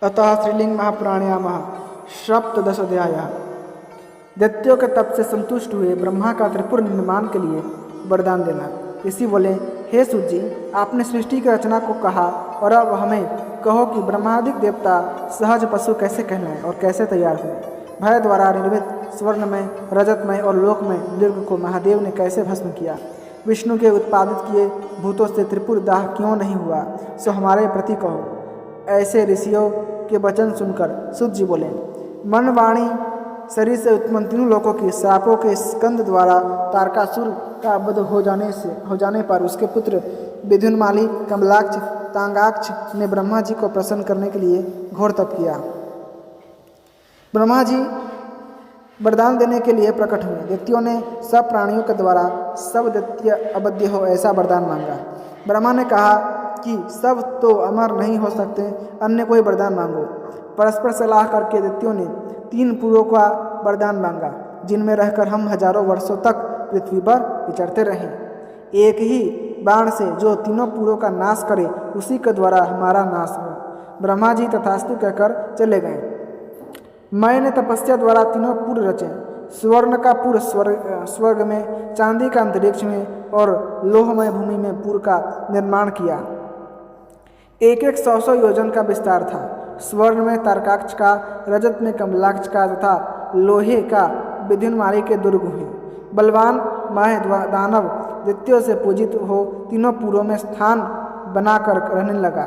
अतः श्रीलिंग महापुराणायामः सप्तदशाध्यायः। दैत्यों के तप से संतुष्ट हुए ब्रह्मा का त्रिपुर निर्माण के लिए वरदान देना। ऋषि बोले, हे सूत जी, आपने सृष्टि की रचना को कहा और अब हमें कहो कि ब्रह्मादिक देवता सहज पशु कैसे कहलाएं और कैसे तैयार हुए। भय द्वारा निर्मित स्वर्णमय, रजतमय और लोकमय दीर्घ को महादेव ने कैसे भस्म किया। विष्णु के उत्पादित किए भूतों से त्रिपुर दाह क्यों नहीं हुआ, सो हमारे प्रति कहो। ऐसे ऋषियों के वचन सुनकर सूत जी बोले, मन वाणी शरीर से उत्पन्न तीनों लोकों की श्रापों के स्कंद द्वारा तारकासुर का वध हो जाने पर उसके पुत्र विद्युन्माली, कमलाक्ष, तांगाक्ष ने ब्रह्मा जी को प्रसन्न करने के लिए घोर तप किया। ब्रह्मा जी वरदान देने के लिए प्रकट हुए। दैत्यों ने सब प्राणियों के द्वारा सब दैत्य अवध्य हो ऐसा वरदान मांगा। ब्रह्मा ने कहा कि सब तो अमर नहीं हो सकते, अन्य कोई वरदान मांगो। परस्पर सलाह करके दैत्यों ने 3 पुरों का वरदान मांगा, जिनमें रहकर हम हजारों वर्षों तक पृथ्वी पर विचरते रहें। एक ही बाण से जो तीनों पुरों का नाश करे, उसी के द्वारा हमारा नाश हो। ब्रह्मा जी तथास्तु कहकर चले गए। मैंने तपस्या द्वारा तीनों पुर रचे। स्वर्ण का पुर स्वर्ग में, चांदी का अंतरिक्ष में और लोहमय भूमि में पुर का निर्माण किया। एक 100 योजन का विस्तार था। स्वर्ण में तारकाक्ष का, रजत में कमलाक्ष का तथा लोहे का विद्युन्माली के दुर्ग हुए। बलवान माह दानव दैत्यों से पूजित हो तीनों पुरों में स्थान बनाकर रहने लगा।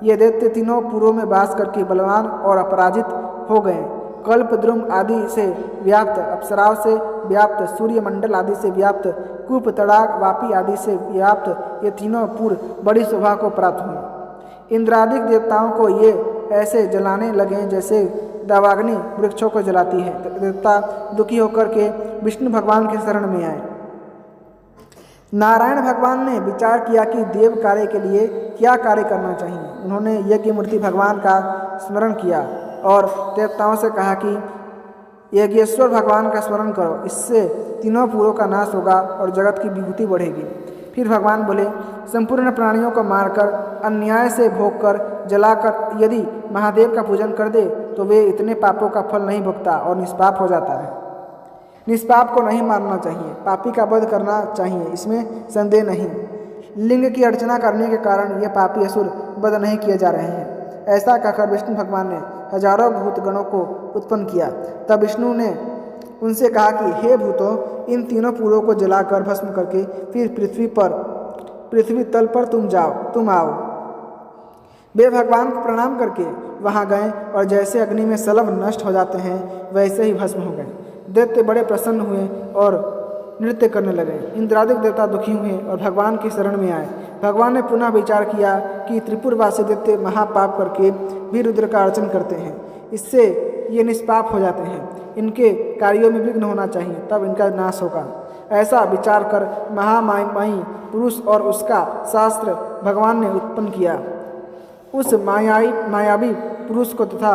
ये दैत्य तीनों पुरों में वास करके बलवान और अपराजित हो गए। कल्पद्रुम आदि से व्याप्त, अप्सराओं से व्याप्त, सूर्यमंडल आदि से व्याप्त, कूप, तड़ाग, वापी आदि से व्याप्त ये तीनों पुर बड़ी शोभा को प्राप्त हुए। इंद्रादिक देवताओं को ये ऐसे जलाने लगे जैसे दावाग्नि वृक्षों को जलाती है। देवता दुखी होकर के विष्णु भगवान के शरण में आए। नारायण भगवान ने विचार किया कि देव कार्य के लिए क्या कार्य करना चाहिए। उन्होंने यज्ञ मूर्ति भगवान का स्मरण किया और देवताओं से कहा कि यज्ञेश्वर भगवान का स्मरण करो, इससे तीनों पुरों का नाश होगा और जगत की विभूति बढ़ेगी। फिर भगवान बोले, संपूर्ण प्राणियों को मारकर, अन्याय से भोग कर, जलाकर यदि महादेव का पूजन कर दे तो वे इतने पापों का फल नहीं भोगता और निष्पाप हो जाता है। निष्पाप को नहीं मारना चाहिए, पापी का वध करना चाहिए, इसमें संदेह नहीं। लिंग की अर्चना करने के कारण ये पापी असुर वध नहीं किए जा रहे हैं। ऐसा कहकर विष्णु भगवान ने हजारों भूत गणों को उत्पन्न किया। तब विष्णु ने उनसे कहा कि हे भूतों, इन तीनों पुरों को जलाकर भस्म करके फिर पृथ्वी तल पर तुम आओ। वे भगवान को प्रणाम करके वहां गए और जैसे अग्नि में सलभ नष्ट हो जाते हैं वैसे ही भस्म हो गए। दैत्य बड़े प्रसन्न हुए और नृत्य करने लगे। इंद्रादिक देवता दुखी हुए और भगवान की शरण में आए। भगवान ने पुनः विचार किया कि त्रिपुरवासी दैत्य महापाप करके भी रुद्र का अर्चन करते हैं, इससे ये निष्पाप हो जाते हैं। इनके कार्यों में विघ्न होना चाहिए, तब इनका नाश होगा। ऐसा विचार कर महामाई पुरुष और उसका शास्त्र भगवान ने उत्पन्न किया। उस मायावी पुरुष को तथा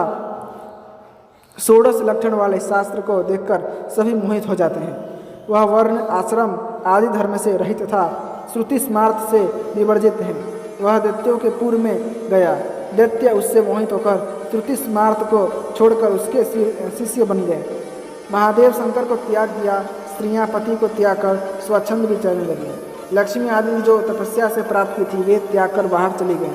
16 लक्षण वाले शास्त्र को देखकर सभी मोहित हो जाते हैं। वह वर्ण, आश्रम आदि धर्म से रहित तथा श्रुति स्मार्थ से विवर्जित है। वह दैत्यों के पूर्व में गया। दैत्य उससे मोहित होकर श्रुति स्मार्थ को छोड़कर उसके शिष्य बन गए। महादेव शंकर को त्याग दिया। स्त्रियां पति को त्याग कर स्वच्छंद विचरने लगी। लक्ष्मी आदि जो तपस्या से प्राप्त की थी वे त्याग कर बाहर चली गई।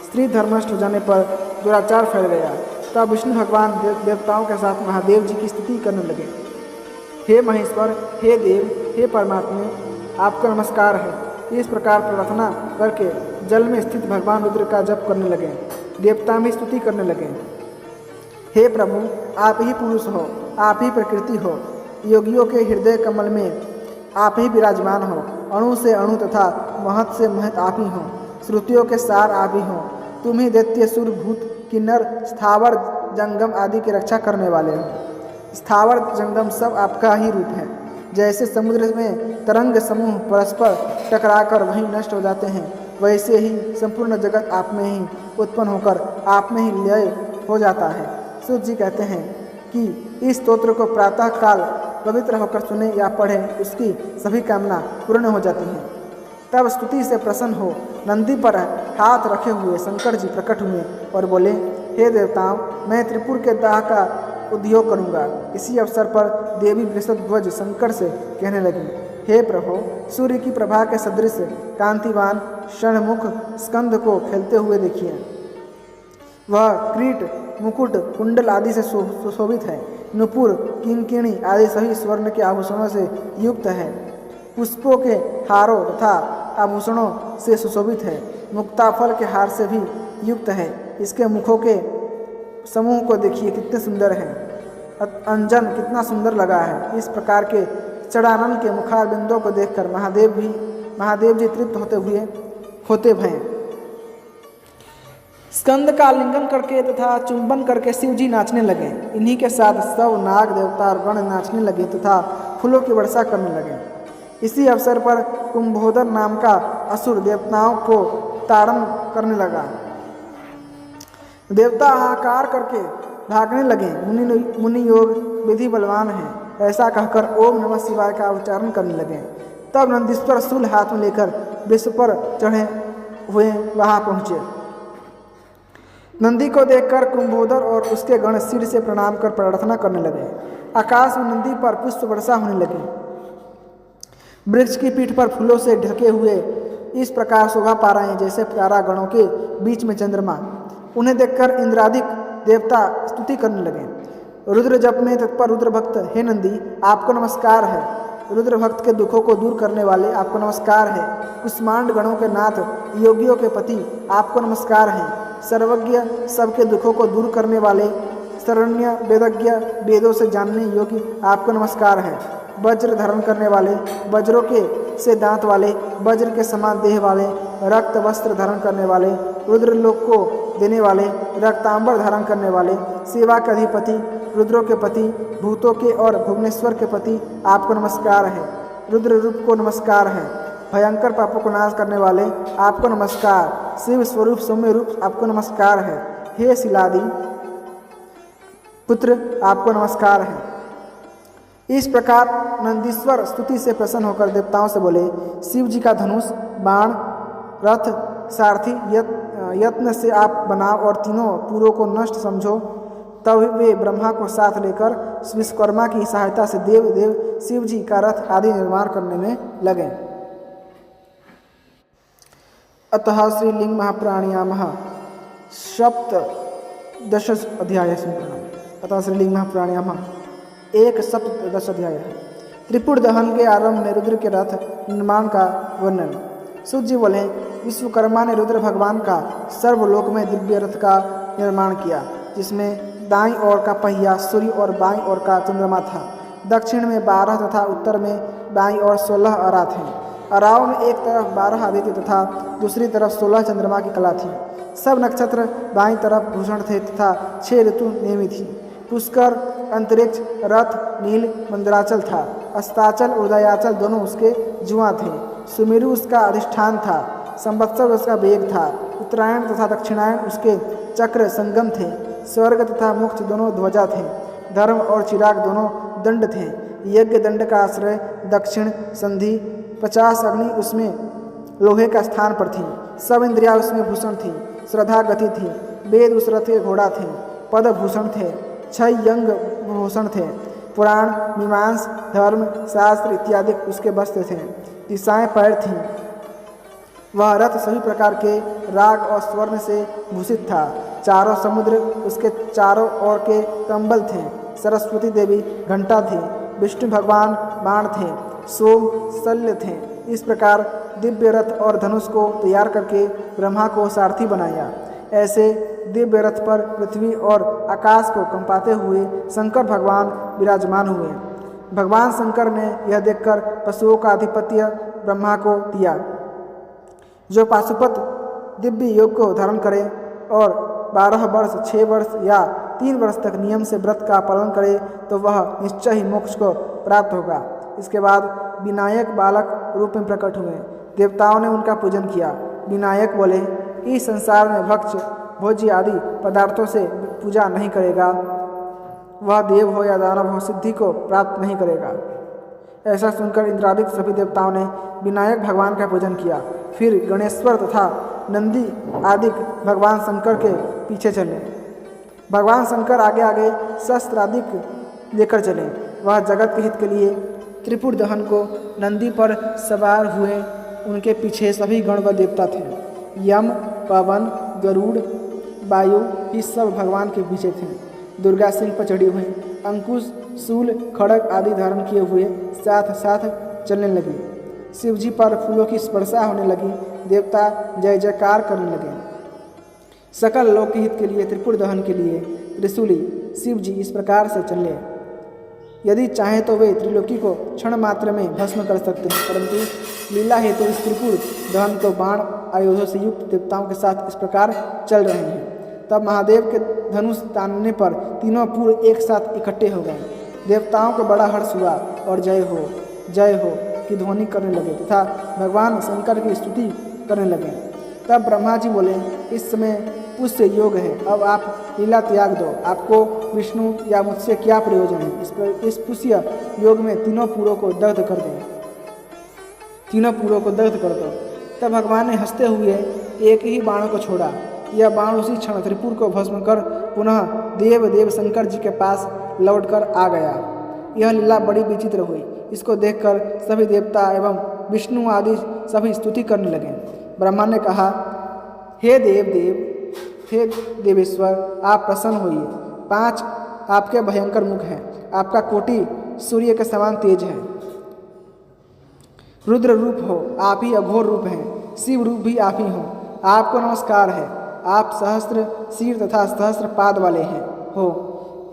स्त्री धर्मष्ट हो जाने पर दुराचार फैल गया। तब विष्णु भगवान देवताओं के साथ महादेव जी की स्तुति करने लगे। हे महेश्वर, हे देव, हे परमात्मा, आपका नमस्कार है। इस प्रकार प्रार्थना करके जल में स्थित भगवान रुद्र का जप करने लगे। देवता भी स्तुति करने लगे। हे प्रभु, आप ही पुरुष हो, आप ही प्रकृति हो। योगियों के हृदय कमल में आप ही विराजमान हो। अणु से अणु तथा महत से महत आप ही हो। श्रुतियों के सार आप ही हो। तुम ही दैत्य, सुर, भूत, किन्नर, स्थावर, जंगम आदि की रक्षा करने वाले हो। स्थावर जंगम सब आपका ही रूप है। जैसे समुद्र में तरंग समूह परस्पर टकराकर वहीं नष्ट हो जाते हैं, वैसे ही संपूर्ण जगत आप में ही उत्पन्न होकर आप में ही लय हो जाता है। सूत जी कहते हैं कि इस स्तोत्र को प्रातः काल पवित्र होकर सुने या पढ़े, उसकी सभी कामना पूर्ण हो जाती हैं। तब स्तुति से प्रसन्न हो नंदी पर हाथ रखे हुए शंकर जी प्रकट हुए और बोले, हे देवताओं, मैं त्रिपुर के दाह का उद्योग करूँगा। इसी अवसर पर देवी वृषध्वज शंकर से कहने लगी, हे प्रभो, सूर्य की प्रभा के सदृश कांतिवान षणमुख स्कंद को खेलते हुए देखिए। वह क्रीट, मुकुट, कुंडल आदि से सुशोभित है। नुपुर, किंकिणी आदि सभी स्वर्ण के आभूषणों से युक्त है। पुष्पों के हारों तथा आभूषणों से सुशोभित है। मुक्ताफल के हार से भी युक्त है। इसके मुखों के समूह को देखिए, कितने सुंदर हैं। अंजन कितना सुंदर लगा है। इस प्रकार के चढ़ानन के मुखारबिंदों को देखकर महादेव जी तृप्त होते भय। स्कंद का आलिंगन करके तथा चुंबन करके शिव जी नाचने लगे। इन्हीं के साथ सब नाग देवता और गण नाचने लगे तथा फूलों की वर्षा करने लगे। इसी अवसर पर कुंभोदर नाम का असुर देवताओं को ताड़न करने लगा। देवता हाहाकार करके भागने लगे। मुनि योग विधि बलवान है, ऐसा कहकर ओम नमः शिवाय का उच्चारण करने लगे। तब नंदीश्वर शूल हाथ में लेकर विश्व पर चढ़े हुए वहां पहुंचे। नंदी को देखकर कुंभोदर और उसके गण सिर से प्रणाम कर प्रार्थना करने लगे। आकाश में नंदी पर पुष्प वर्षा होने लगी। वृक्ष की पीठ पर फूलों से ढके हुए इस प्रकार शोभा पा रहे हैं जैसे प्यारा गणों के बीच में चंद्रमा। उन्हें देखकर इंद्रादिक देवता स्तुति करने लगे। रुद्र जप में तत्पर रुद्र भक्त, हे नंदी, आपको नमस्कार है। रुद्र भक्त के दुखों को दूर करने वाले, आपको नमस्कार है। कुष्मांड गणों के नाथ, योगियों के पति, आपको नमस्कार है। सर्वज्ञ, सबके दुखों को दूर करने वाले, शरण्य, वेदज्ञ, वेदों से जानने योग्य, आपको नमस्कार है। वज्र धारण करने वाले, वज्रों के से दांत वाले, वज्र के समान देह वाले, रक्त वस्त्र धारण करने वाले, रुद्रलोक को देने वाले, रक्तांबर धारण करने वाले, सेवा के अधिपति, रुद्रों के पति, भूतों के और भुवनेश्वर के पति, आपको नमस्कार है। रुद्र रूप को नमस्कार है। भयंकर पापों को नाश करने वाले, आपको नमस्कार। शिव स्वरूप सौम्य रूप, आपको नमस्कार है। हे शिलादि पुत्र, आपको नमस्कार है। इस प्रकार नंदीश्वर स्तुति से प्रसन्न होकर देवताओं से बोले, शिव जी का धनुष, बाण, रथ, सारथी यत्न से आप बनाओ और तीनों पुरों को नष्ट समझो। तब वे ब्रह्मा को साथ लेकर विश्वकर्मा की सहायता से देव शिव जी का रथ आदि निर्माण करने में लगे। अतः श्रीलिंग महाप्राणयामः सप्तदश अध्याय संपूर्ण। अतः श्रीलिंग महाप्राणयामः 1:17 अध्याय है। त्रिपुर दहन के आरंभ में रुद्र के रथ निर्माण का वर्णन। सूत जी बोले, विश्वकर्मा ने रुद्र भगवान का सर्वलोक में दिव्य रथ का निर्माण किया, जिसमें दाईं ओर का पहिया सूर्य और बाईं ओर का चंद्रमा था। दक्षिण में 12 तथा उत्तर में बाईं ओर 16 अरा थे। अराव में एक तरफ 12 आदित्य तथा दूसरी तरफ 16 चंद्रमा की कला थी। सब नक्षत्र बाईं तरफ भूषण थे तथा 6 ऋतु नियमित थी। पुष्कर, अंतरिक्ष, रथ, नील, मंदराचल था। अस्ताचल, उदयाचल दोनों उसके जुआ थे। सुमेरु उसका अधिष्ठान था। संवत्सर उसका वेग था। उत्तरायण तथा दक्षिणायन उसके चक्र संगम थे। स्वर्ग तथा मोक्ष दोनों ध्वजा थे। धर्म और चिराग दोनों दंड थे। यज्ञ दंड का आश्रय दक्षिण संधि, 50 अग्नि उसमें लोहे का स्थान पर थी। सब इंद्रिया उसमें भूषण थी। श्रद्धा गति थी। वेद उस रथ के घोड़ा थे। पद भूषण थे। 6 यंग भूषण थे। पुराण, मीमांस, धर्म, शास्त्र इत्यादि उसके वस्त्र थे। दिशाएं पैर थीं। वह रथ सभी प्रकार के राग और स्वर्ण से भूषित था। चारों समुद्र उसके चारों ओर के कंबल थे। सरस्वती देवी घंटा थी। विष्णु भगवान बाण थे। सोम शल्य थे। इस प्रकार दिव्य रथ और धनुष को तैयार करके ब्रह्मा को सारथी बनाया। ऐसे दिव्य रथ पर पृथ्वी और आकाश को कंपाते हुए शंकर भगवान विराजमान हुए। भगवान शंकर ने यह देखकर पशुओं का आधिपत्य ब्रह्मा को दिया। जो पाशुपत दिव्य योग को धारण करे और 12 वर्ष, 6 वर्ष या 3 वर्ष तक नियम से व्रत का पालन करे तो वह निश्चय ही मोक्ष को प्राप्त होगा। इसके बाद विनायक बालक रूप में प्रकट हुए। देवताओं ने उनका पूजन किया। विनायक बोले, इस संसार में भक्ष, भोज्य आदि पदार्थों से पूजा नहीं करेगा, वह देव हो या दानव हो, सिद्धि को प्राप्त नहीं करेगा। ऐसा सुनकर इंद्रादिक सभी देवताओं ने विनायक भगवान का पूजन किया। फिर गणेश्वर तथा नंदी आदि भगवान शंकर के पीछे चले। भगवान शंकर आगे आगे शस्त्र आदि लेकर चले। वह जगत के हित के लिए त्रिपुर दहन को नंदी पर सवार हुए। उनके पीछे सभी गण व देवता थे। यम, पवन, गरुड़, वायु ये सब भगवान के पीछे थे। दुर्गा सिंह पर चढ़ी हुई, अंकुश, शूल, खड़ग आदि धारण किए हुए साथ साथ चलने लगी। शिव जी पर फूलों की स्पर्शा होने लगी। देवता जय जयकार करने लगे। सकल लोक के हित के लिए त्रिपुर दहन के लिए त्रिशूली शिव जी इस प्रकार से चले। यदि चाहें तो वे त्रिलोकी को क्षण मात्र में भस्म कर सकते हैं, परंतु लीला हेतु इस त्रिपुर दहन को बाण आयुधों से युक्त देवताओं के साथ इस प्रकार चल रहे हैं। तब महादेव के धनुष तानने पर तीनों पुर एक साथ इकट्ठे हो गए। देवताओं को बड़ा हर्ष हुआ और जय हो की ध्वनि करने लगे तथा भगवान शंकर की स्तुति करने लगे। तब ब्रह्मा जी बोले, इस समय पुष्य योग है, अब आप लीला त्याग दो। आपको विष्णु या मुझसे क्या प्रयोजन है? इस पुष्य योग में तीनों पुरों को दग्ध कर दो। तब भगवान ने हंसते हुए एक ही बाण को छोड़ा। यह बाण उसी क्षण त्रिपुर को भस्म कर पुनः देव शंकर जी के पास लौटकर आ गया। यह लीला बड़ी विचित्र हुई। इसको देखकर सभी देवता एवं विष्णु आदि सभी स्तुति करने लगे। ब्रह्मा ने कहा, हे देवेश्वर, आप प्रसन्न होइए। 5 आपके भयंकर मुख हैं। आपका कोटि सूर्य के समान तेज है। रुद्र रूप हो, आप ही अघोर रूप हैं। शिव रूप भी आप ही हो। आपको नमस्कार है। आप सहस्त्र सिर तथा सहस्त्र पाद वाले हैं हो।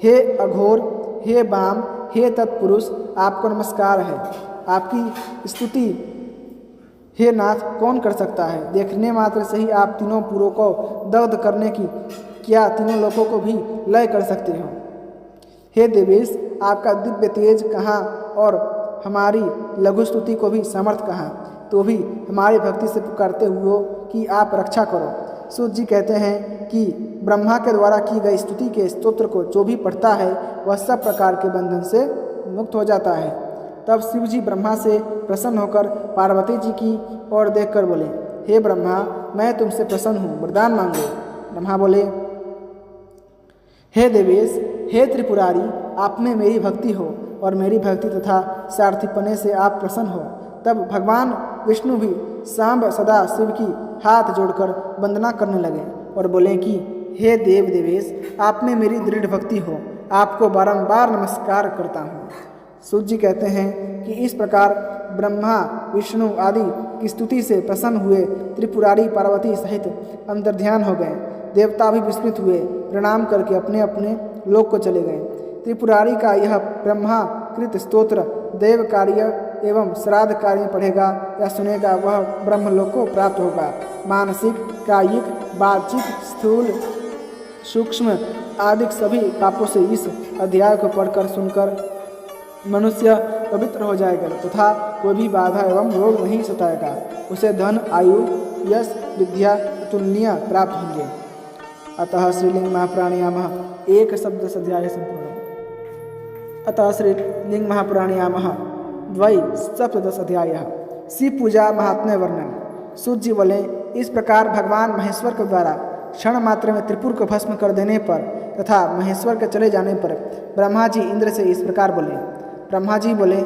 हे अघोर, हे वाम, हे तत्पुरुष, आपको नमस्कार है। आपकी स्तुति हे नाथ कौन कर सकता है? देखने मात्र से ही आप तीनों पुरों को दग्ध करने की क्या तीनों लोकों को भी लय कर सकते हो? हे देवेश, आपका दिव्य तेज कहाँ और हमारी लघु स्तुति को भी समर्थ कहाँ? तो भी हमारी भक्ति से पुकारते हुए कि आप रक्षा करो। सूत जी कहते हैं कि ब्रह्मा के द्वारा की गई स्तुति के स्तोत्र को जो भी पढ़ता है वह सब प्रकार के बंधन से मुक्त हो जाता है। तब शिव जी ब्रह्मा से प्रसन्न होकर पार्वती जी की ओर देखकर बोले, हे ब्रह्मा, मैं तुमसे प्रसन्न हूँ, वरदान मांगो। ब्रह्मा बोले, हे देवेश, हे त्रिपुरारी, आप में मेरी भक्ति हो और मेरी भक्ति तथा सारथीपने से आप प्रसन्न हो। तब भगवान विष्णु भी सांब सदा शिव की हाथ जोड़कर वंदना करने लगे और बोले कि हे देवेश, आप में मेरी दृढ़ भक्ति हो, आपको बारंबार नमस्कार करता हूँ। सूत जी कहते हैं कि इस प्रकार ब्रह्मा विष्णु आदि की स्तुति से प्रसन्न हुए त्रिपुरारी पार्वती सहित अंतर्ध्यान हो गए। देवता भी विस्मित हुए, प्रणाम करके अपने अपने लोक को चले गए। त्रिपुरारी का यह ब्रह्मा कृत स्तोत्र देव कार्य एवं श्राद्ध कार्य में पढ़ेगा या सुनेगा वह ब्रह्मलोक को प्राप्त होगा। मानसिक, कायिक, वाचिक, स्थूल, सूक्ष्म आदि सभी पापों से इस अध्याय को पढ़कर सुनकर मनुष्य पवित्र हो जाएगा तथा कोई भी बाधा एवं रोग नहीं सताएगा। उसे धन, आयु, यश, विद्या, तुल्य प्राप्त होंगे। अतः श्रीलिंग महाप्राणायामः एक शब्द से अध्याय संपूर्ण। अतः श्रीलिंग महाप्राणायामः द्वै सप्तदश अध्यायः। शिव पूजा महात्म्य वर्णन। सूत जी बोले, इस प्रकार भगवान महेश्वर के द्वारा क्षण मात्र में त्रिपुर को भस्म कर देने पर तथा महेश्वर के चले जाने पर ब्रह्मा जी इंद्र से इस प्रकार बोले। ब्रह्मा जी बोले,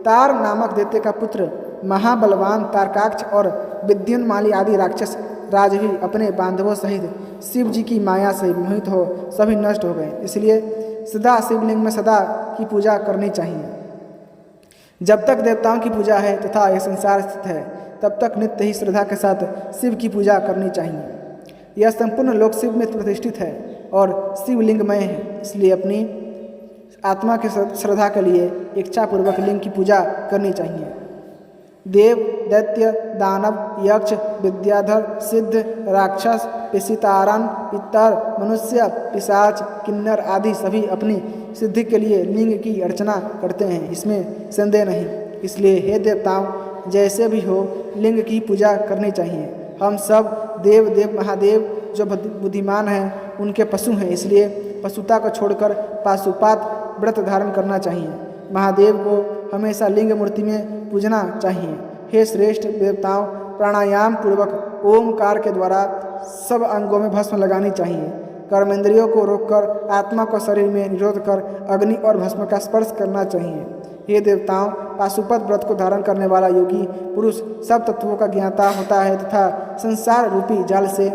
तार नामक दैत्य का पुत्र महाबलवान तारकाक्ष और विद्युन्माली आदि राक्षस राज भी अपने बांधवों सहित शिव जी की माया से मोहित हो सभी नष्ट हो गए। इसलिए सदा शिवलिंग में सदा की पूजा करनी चाहिए। जब तक देवताओं की पूजा है तथा यह संसार स्थित है तब तक नित्य ही श्रद्धा के साथ शिव की पूजा करनी चाहिए। यह संपूर्ण लोक शिव में प्रतिष्ठित है और शिवलिंगमय है। इसलिए अपनी आत्मा के श्रद्धा के लिए इच्छापूर्वक लिंग की पूजा करनी चाहिए। देव, दैत्य, दानव, यक्ष, विद्याधर, सिद्ध, राक्षस, पिसितारन, पितर, मनुष्य, पिशाच, किन्नर आदि सभी अपनी सिद्धि के लिए लिंग की अर्चना करते हैं, इसमें संदेह नहीं। इसलिए हे देवताओं, जैसे भी हो लिंग की पूजा करनी चाहिए। हम सब देव महादेव जो बुद्धिमान हैं उनके पशु हैं, इसलिए पशुता को छोड़कर पाशुपात व्रत धारण करना चाहिए। महादेव को हमेशा लिंग मूर्ति में पूजना चाहिए। हे श्रेष्ठ देवताओं, प्राणायाम पूर्वक ओमकार के द्वारा सब अंगों में भस्म लगानी चाहिए। कर्मेंद्रियों को रोककर आत्मा को शरीर में निरोध कर अग्नि और भस्म का स्पर्श करना चाहिए। हे देवताओं, पाशुपत व्रत को धारण करने वाला योगी पुरुष सब तत्वों का ज्ञाता होता है तथा संसार रूपी जाल से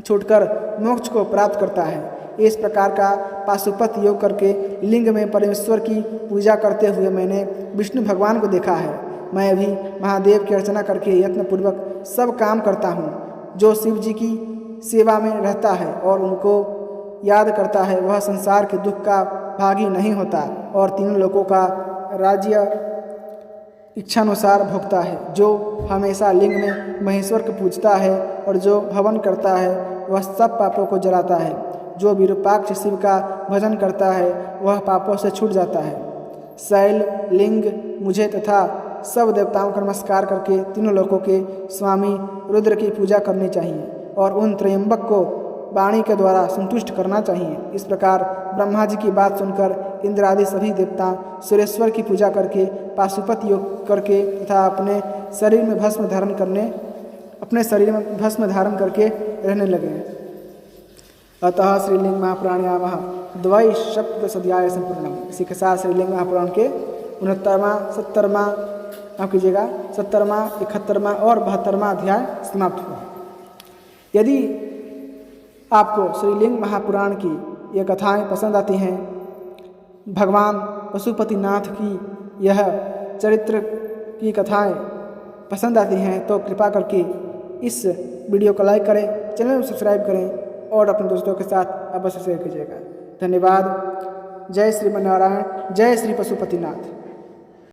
छूटकर मोक्ष को प्राप्त करता है। इस प्रकार का पाशुपत योग करके लिंग में परमेश्वर की पूजा करते हुए मैंने विष्णु भगवान को देखा है। मैं भी महादेव की अर्चना करके यत्नपूर्वक सब काम करता हूँ। जो शिव जी की सेवा में रहता है और उनको याद करता है वह संसार के दुख का भागी नहीं होता और तीनों लोगों का राज्य इच्छानुसार भोगता है। जो हमेशा लिंग में महेश्वर को पूजता है और जो हवन करता है वह सब पापों को जलाता है। जो विरूपाक्ष शिव का भजन करता है वह पापों से छूट जाता है। शैल, लिंग, मुझे तथा सब देवताओं का नमस्कार करके तीनों लोकों के स्वामी रुद्र की पूजा करनी चाहिए और उन त्रयंबक को वाणी के द्वारा संतुष्ट करना चाहिए। इस प्रकार ब्रह्मा जी की बात सुनकर इंद्र आदि सभी देवता सुरेश्वर की पूजा करके पाशुपत योग करके तथा अपने शरीर में भस्म धारण करके रहने लगे। अतः श्रीलिंग महापुराणामः द्वै सप्तदशाध्याय संपूर्णम। इसी के साथ श्रीलिंग महापुराण के 69वां 70वां 71वां और 72वां अध्याय समाप्त हुआ। यदि आपको श्रीलिंग महापुराण की ये कथाएं पसंद आती हैं, भगवान पशुपतिनाथ की यह चरित्र की कथाएं पसंद आती हैं तो कृपा करके इस वीडियो को लाइक करें, चैनल को सब्सक्राइब करें और अपने दोस्तों के साथ अवश्य शेयर कीजिएगा। धन्यवाद। जय श्रीमन्नारायण, जय श्री पशुपतिनाथ।